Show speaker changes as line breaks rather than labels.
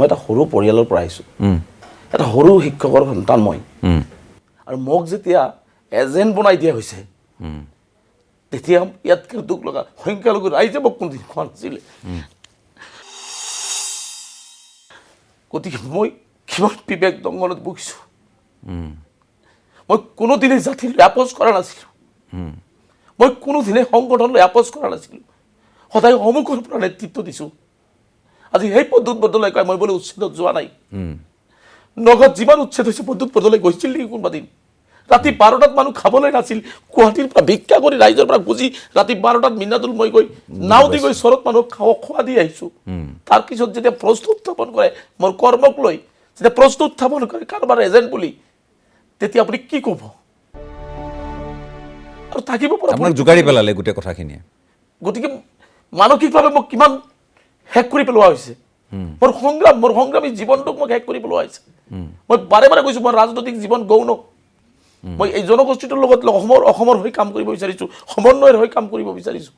মই এটা সৰু পৰিয়ালৰ পৰা আহিছোঁ, এটা সৰু শিক্ষকৰ সন্তান মই, আৰু মোক যেতিয়া এজেণ্ট বনাই দিয়া হৈছে তেতিয়া ইয়াতকৈ দুখ লগা সংখ্যালঘু ৰাইজে মোক কোনদিন খোৱা নাছিলে। গতিকে মই কিমান বিবেক দংগনত ভুগিছোঁ। মই কোনোদিনে জাতিলৈ আপোচ কৰা নাছিলোঁ, মই কোনোদিনে সংগঠনলৈ আপোচ কৰা নাছিলোঁ, সদায় সন্মুখৰ পৰা নেতৃত্ব দিছোঁ। আজি সেই পদ্ধত বদলাই কয় মই বোলে উচ্ছেদত যোৱা নাই। নগদ যিমান উচ্ছেদ হৈছে পদ্ধত বদলাই গৈছিল নেকি কোনোবা দিন? ৰাতি 12টাত মানুহ খাবলৈ নাছিল, গুৱাহাটীৰ পৰা ভিক্ষা কৰি ৰাইজৰ পৰা খুজি ৰাতি 12টাত মিনাদুল মই গৈ নাও দি গৈ চৰত মানুহক খোৱা দি আহিছোঁ। তাৰপিছত যেতিয়া প্ৰশ্ন উত্থাপন কৰে মোৰ কৰ্মক লৈ, যেতিয়া প্ৰশ্ন উত্থাপন কৰে কাৰোবাৰ এজেণ্ট বুলি, তেতিয়া আপুনি কি ক'ব? আৰু থাকিব পৰা
আপোনাক জোকাৰি পেলালে গোটেই কথাখিনিয়ে।
গতিকে মানসিকভাৱে মোক কিমান শেষ কৰি পেলোৱা হৈছে। মোৰ সংগ্ৰামী জীৱনটোক মোক শেষ কৰি পেলোৱা হৈছে। মই বাৰে বাৰে কৈছোঁ মই ৰাজনৈতিক জীৱন গৌণ। মই এই জনগোষ্ঠীটোৰ লগত অসমৰ হৈ কাম কৰিব বিচাৰিছোঁ, সমন্বয়ৰ হৈ কাম কৰিব বিচাৰিছোঁ।